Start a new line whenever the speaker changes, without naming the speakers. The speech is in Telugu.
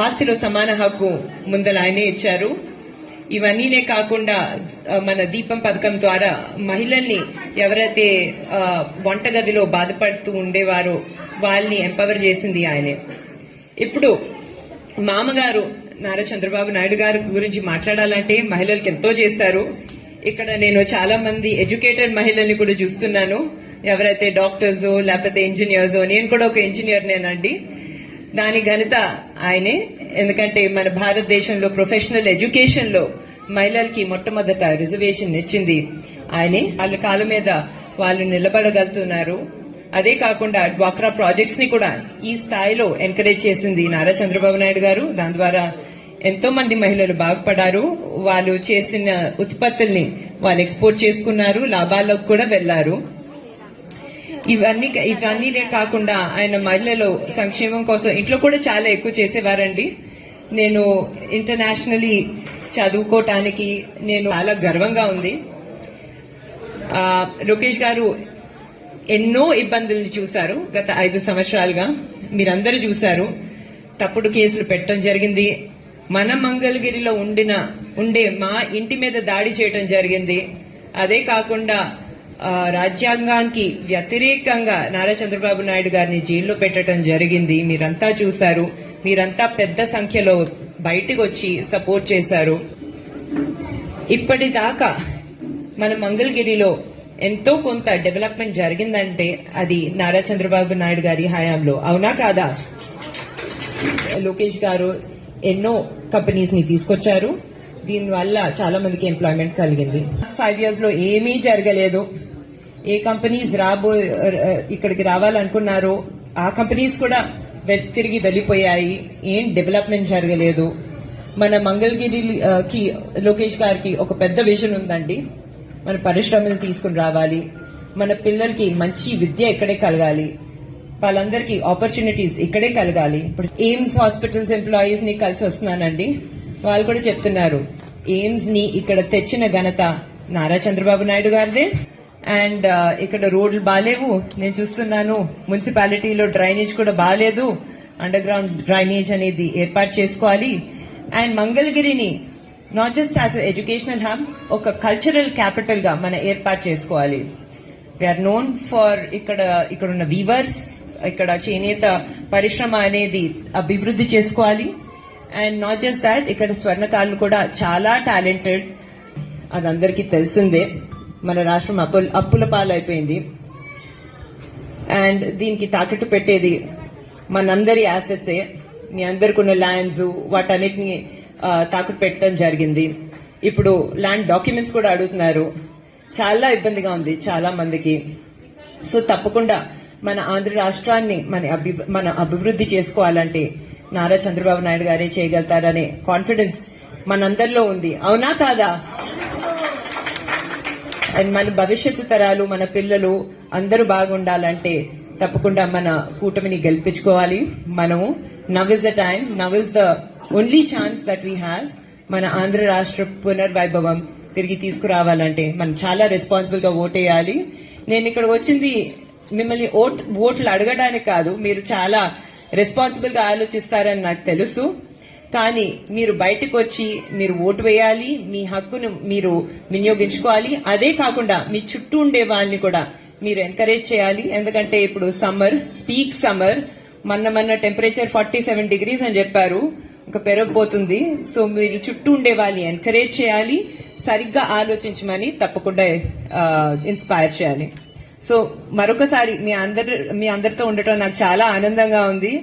ఆస్తిలో సమాన హక్కు ముందల ఆయనే ఇచ్చారు. ఇవన్నీనే కాకుండా మన దీపం పథకం ద్వారా మహిళల్ని ఎవరైతే వంటగదిలో బాధపడుతూ ఉండేవారో వాళ్ళని ఎంపవర్ చేసింది ఆయనే. ఇప్పుడు మామగారు నారా చంద్రబాబు నాయుడు గారి గురించి మాట్లాడాలంటే మహిళలకు ఎంతో చేశారు. ఇక్కడ నేను చాలా మంది ఎడ్యుకేటెడ్ మహిళల్ని కూడా చూస్తున్నాను. ఎవరైతే డాక్టర్స్ లేకపోతే ఇంజనీర్స్, నేను కూడా ఒక ఇంజనీర్నేనండి. దాని ఘనత ఆయనే. ఎందుకంటే మన భారతదేశంలో ప్రొఫెషనల్ ఎడ్యుకేషన్ లో మహిళలకి మొట్టమొదట రిజర్వేషన్ ఇచ్చింది ఆయనే. వాళ్ళ కాళ్ళ మీద వాళ్ళు నిలబడగలుగుతున్నారు. అదే కాకుండా డ్వాక్రా ప్రాజెక్ట్స్ ని కూడా ఈ స్థాయిలో ఎంకరేజ్ చేసింది నారా చంద్రబాబు నాయుడు గారు. దాని ద్వారా ఎంతో మంది మహిళలు బాగుపడారు. వాళ్ళు చేసిన ఉత్పత్తుల్ని వాళ్ళు ఎక్స్పోర్ట్ చేసుకున్నారు, లాభాలకు కూడా వెళ్లారు. ఇవన్నీనే కాకుండా ఆయన మహిళలు సంక్షేమం కోసం ఇంట్లో కూడా చాలా ఎక్కువ చేసేవారండి. నేను ఇంటర్నేషనలీ చదువుకోవటానికి నేను చాలా గర్వంగా ఉంది. లోకేష్ గారు ఎన్నో ఇబ్బందులను చూశారు గత 5 సంవత్సరాలుగా. మీరందరూ చూశారు. తప్పుడు కేసులు పెట్టడం జరిగింది. మన మంగళగిరిలో ఉండే మా ఇంటి మీద దాడి చేయడం జరిగింది. అదే కాకుండా రాజ్యాంగానికి వ్యతిరేకంగా నారా చంద్రబాబు నాయుడు గారిని జైల్లో పెట్టడం జరిగింది. మీరంతా చూశారు. మీరంతా పెద్ద సంఖ్యలో బయటకు వచ్చి సపోర్ట్ చేశారు. ఇప్పటిదాకా మన మంగళగిరిలో ఎంతో కొంత డెవలప్మెంట్ జరిగిందంటే అది నారా చంద్రబాబు నాయుడు గారి హయాంలో. అవునా కాదా? లోకేష్ గారు ఎన్నో కంపెనీస్ ని తీసుకొచ్చారు. దీనివల్ల చాలా మందికి ఎంప్లాయ్మెంట్ కలిగింది. 5 years లో ఏమీ జరగలేదు. ఏ కంపెనీస్ ఇక్కడికి రావాలనుకున్నారో ఆ కంపెనీస్ కూడా తిరిగి వెళ్లిపోయాయి. ఏం డెవలప్మెంట్ జరగలేదు. మన మంగళగిరికి లోకేష్ గారికి ఒక పెద్ద విజన్ ఉందండి. మన పరిశ్రమలు తీసుకుని రావాలి. మన పిల్లలకి మంచి విద్య ఇక్కడే కలగాలి. వాళ్ళందరికీ ఆపర్చునిటీస్ ఇక్కడే కలగాలి. ఇప్పుడు ఎయిమ్స్ హాస్పిటల్స్ ఎంప్లాయీస్ ని కలిసి వస్తున్నానండి. వాళ్ళు కూడా చెప్తున్నారు ఎయిమ్స్ ని ఇక్కడ తెచ్చిన ఘనత నారా చంద్రబాబు నాయుడు గారిదే. అండ్ ఇక్కడ రోడ్లు బాగాలేవు, నేను చూస్తున్నాను. మున్సిపాలిటీలో డ్రైనేజ్ కూడా బాగాలేదు. అండర్ గ్రౌండ్ డ్రైనేజ్ అనేది ఏర్పాటు చేసుకోవాలి. అండ్ మంగళగిరిని not just as educational hub, ఒక కల్చరల్ క్యాపిటల్ గా మనం ఏర్పాటు చేసుకోవాలి. వీఆర్ నోన్ ఫర్ ఇక్కడ ఉన్న వీవర్స్, ఇక్కడ చేనేత పరిశ్రమ అనేది అభివృద్ధి చేసుకోవాలి. అండ్ నాట్ జస్ట్ దాట్, ఇక్కడ స్వర్ణకారులు కూడా చాలా టాలెంటెడ్. అది అందరికీ తెలిసిందే. మన రాష్ట్రం అప్పుల పాలైపోయింది. అండ్ దీనికి తాకట్టు పెట్టేది మనందరి యాసెట్సే. మీ అందరికి ఉన్న ల్యాండ్స్ వాటన్నిటిని తాకట్టు పెట్టడం జరిగింది. ఇప్పుడు ల్యాండ్ డాక్యుమెంట్స్ కూడా అడుగుతున్నారు. చాలా ఇబ్బందిగా ఉంది చాలా మందికి. సో తప్పకుండా మన ఆంధ్ర రాష్ట్రాన్ని మన అభివృద్ధి చేసుకోవాలంటే నారా చంద్రబాబు నాయుడు గారే చేయగలుగుతారనే కాన్ఫిడెన్స్ మనందరిలో ఉంది. అవునా కాదా? అండ్ మన భవిష్యత్తు తరాలు, మన పిల్లలు అందరూ బాగుండాలంటే తప్పకుండా మన కూటమిని గెలిపించుకోవాలి. మనము now is the time, now is the only chance that we have. మన ఆంధ్ర రాష్ట్ర పునర్వైభవం తిరిగి తీసుకురావాలంటే మనం చాలా రెస్పాన్సిబుల్ గా ఓటేయాలి. నేను ఇక్కడ వచ్చింది మిమ్మల్ని ఓట్లు అడగడానికి కాదు. మీరు చాలా రెస్పాన్సిబుల్ గా ఆలోచిస్తారని నాకు తెలుసు. కానీ మీరు బయటకు వచ్చి మీరు ఓటు వేయాలి. మీ హక్కును మీరు వినియోగించుకోవాలి. అదే కాకుండా మీ చుట్టూ ఉండే వాళ్ళని కూడా మీరు ఎంకరేజ్ చేయాలి. ఎందుకంటే ఇప్పుడు సమ్మర్, పీక్ సమ్మర్, మొన్న టెంపరేచర్ 47 degrees అని చెప్పారు. ఇంకా పెరగబోతుంది. సో మీరు చుట్టూ ఉండే వాళ్ళని ఎంకరేజ్ చేయాలి. సరిగ్గా ఆలోచించమని తప్పకుండా ఇన్స్పైర్ చేయాలి. సో మరొకసారి మీ అందరితో ఉండటం నాకు చాలా ఆనందంగా ఉంది.